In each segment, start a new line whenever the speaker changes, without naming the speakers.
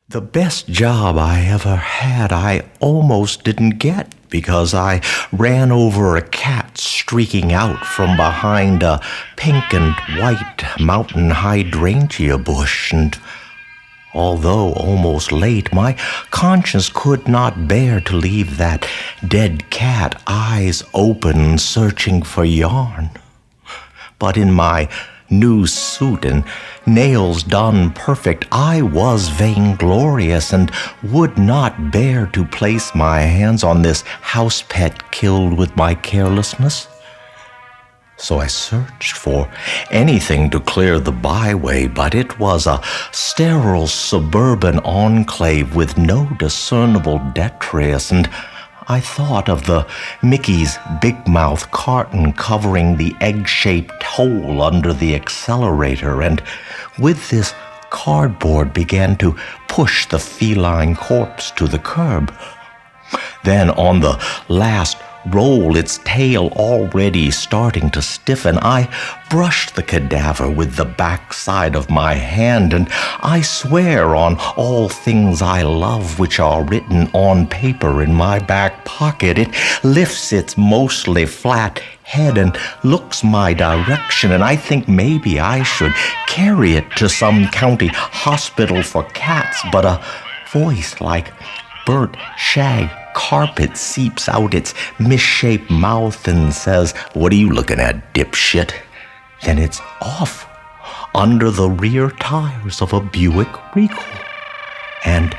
The best job I ever had I almost didn't get because I ran over a cat streaking out from behind a pink and white mountain hydrangea bush, and although almost late, my conscience could not bear to leave that dead cat eyes open searching for yarn. But in my new suit and nails done perfect, I was vainglorious and would not bear to place my hands on this house pet killed with my carelessness. So I searched for anything to clear the byway, but it was a sterile suburban enclave with no discernible detritus, and I thought of the Mickey's Big Mouth carton covering the egg-shaped hole under the accelerator, and with this cardboard began to push the feline corpse to the curb. Then on the last roll, its tail already starting to stiffen, I brushed the cadaver with the backside of my hand, and I swear on all things I love which are written on paper in my back pocket, it lifts its mostly flat head and looks my direction, and I think maybe I should carry it to some county hospital for cats, but a voice like burnt shag carpet seeps out its misshaped mouth and says, "What are you looking at, dipshit?" Then it's off under the rear tires of a Buick Regal. And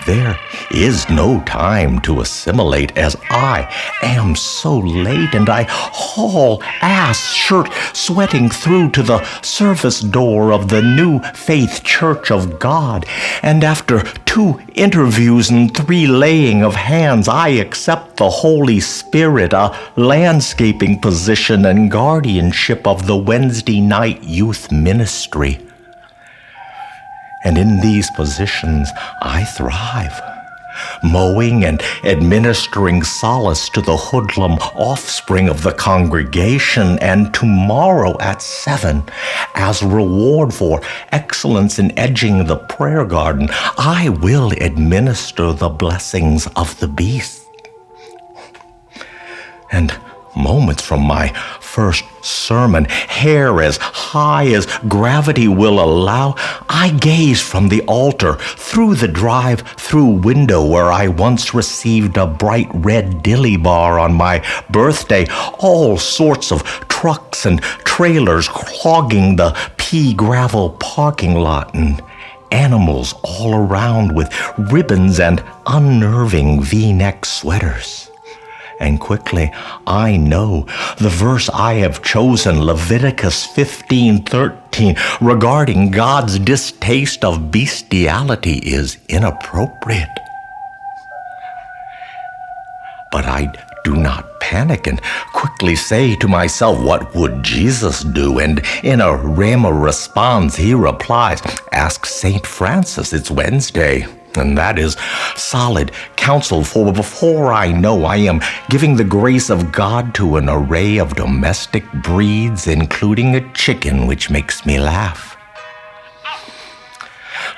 there is no time to assimilate, as I am so late, and I haul ass, shirt sweating through to the service door of the New Faith Church of God, and after 2 interviews and 3 laying of hands, I accept the Holy Spirit, a landscaping position and guardianship of the Wednesday night youth ministry. And in these positions I thrive, mowing and administering solace to the hoodlum offspring of the congregation, and tomorrow at 7, as reward for excellence in edging the prayer garden, I will administer the blessings of the beast. And moments from my first sermon, hair as high as gravity will allow, I gaze from the altar through the drive-through window where I once received a bright red dilly bar on my birthday, all sorts of trucks and trailers clogging the pea gravel parking lot, and animals all around with ribbons and unnerving V-neck sweaters. And quickly I know the verse I have chosen, Leviticus 15:13, regarding God's distaste of bestiality, is inappropriate. But I do not panic and quickly say to myself, what would Jesus do? And in a Rhema response, he replies, ask St. Francis, it's Wednesday. And that is solid counsel, for before I know, I am giving the grace of God to an array of domestic breeds, including a chicken, which makes me laugh.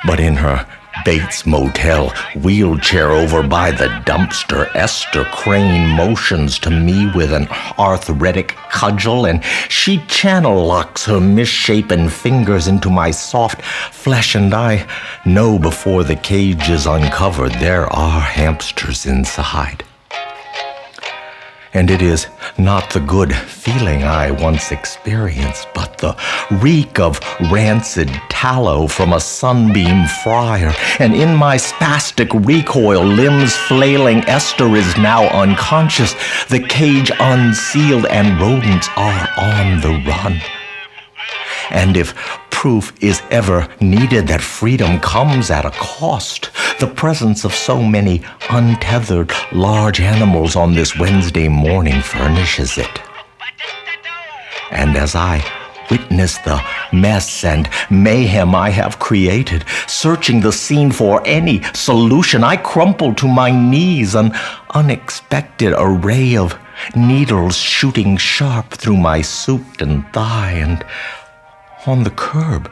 But in her Bates Motel wheelchair over by the dumpster, Esther Crane motions to me with an arthritic cudgel, and she channel locks her misshapen fingers into my soft flesh, and I know before the cage is uncovered there are hamsters inside. And it is not the good feeling I once experienced, but the reek of rancid tallow from a sunbeam fryer. And in my spastic recoil, limbs flailing, Esther is now unconscious, the cage unsealed, and rodents are on the run. And if proof is ever needed that freedom comes at a cost, the presence of so many untethered large animals on this Wednesday morning furnishes it. And as I witness the mess and mayhem I have created, searching the scene for any solution, I crumple to my knees, an unexpected array of needles shooting sharp through my suit and thigh, and on the curb,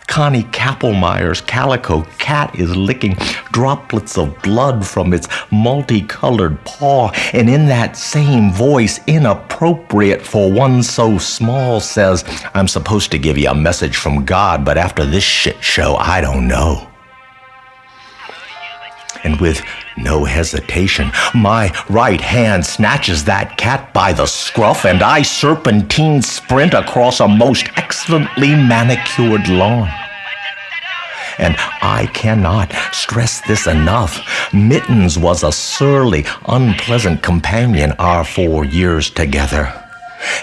Connie Kappelmeyer's calico cat is licking droplets of blood from its multicolored paw, and in that same voice, inappropriate for one so small, says, "I'm supposed to give you a message from God, but after this shit show, I don't know." And with no hesitation, my right hand snatches that cat by the scruff, and I serpentine sprint across a most excellently manicured lawn. And I cannot stress this enough. Mittens was a surly, unpleasant companion our 4 years together.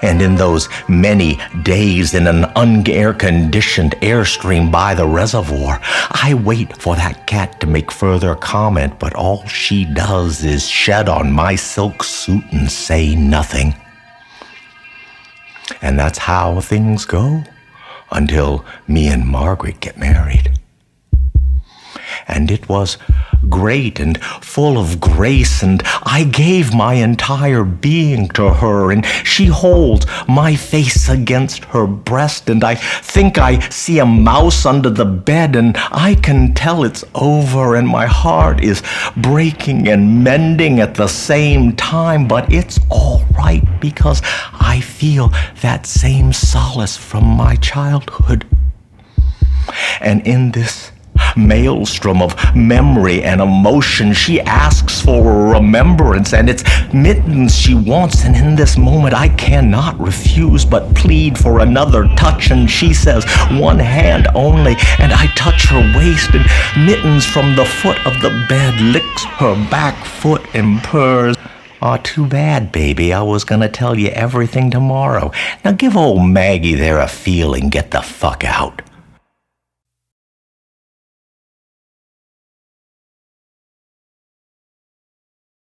And in those many days in an un-air-conditioned airstream by the reservoir, I wait for that cat to make further comment, but all she does is shed on my silk suit and say nothing. And that's how things go until me and Margaret get married. And it was great and full of grace, and I gave my entire being to her, and she holds my face against her breast, and I think I see a mouse under the bed, and I can tell it's over, and my heart is breaking and mending at the same time, but it's all right because I feel that same solace from my childhood. And in this maelstrom of memory and emotion, she asks for a remembrance, and it's mittens she wants, and in this moment I cannot refuse but plead for another touch, and she says, "One hand only," and I touch her waist, and mittens from the foot of the bed licks her back foot and purrs, "Aw, too bad, baby. I was gonna tell you everything tomorrow. Now give old Maggie there a feel and get the fuck out."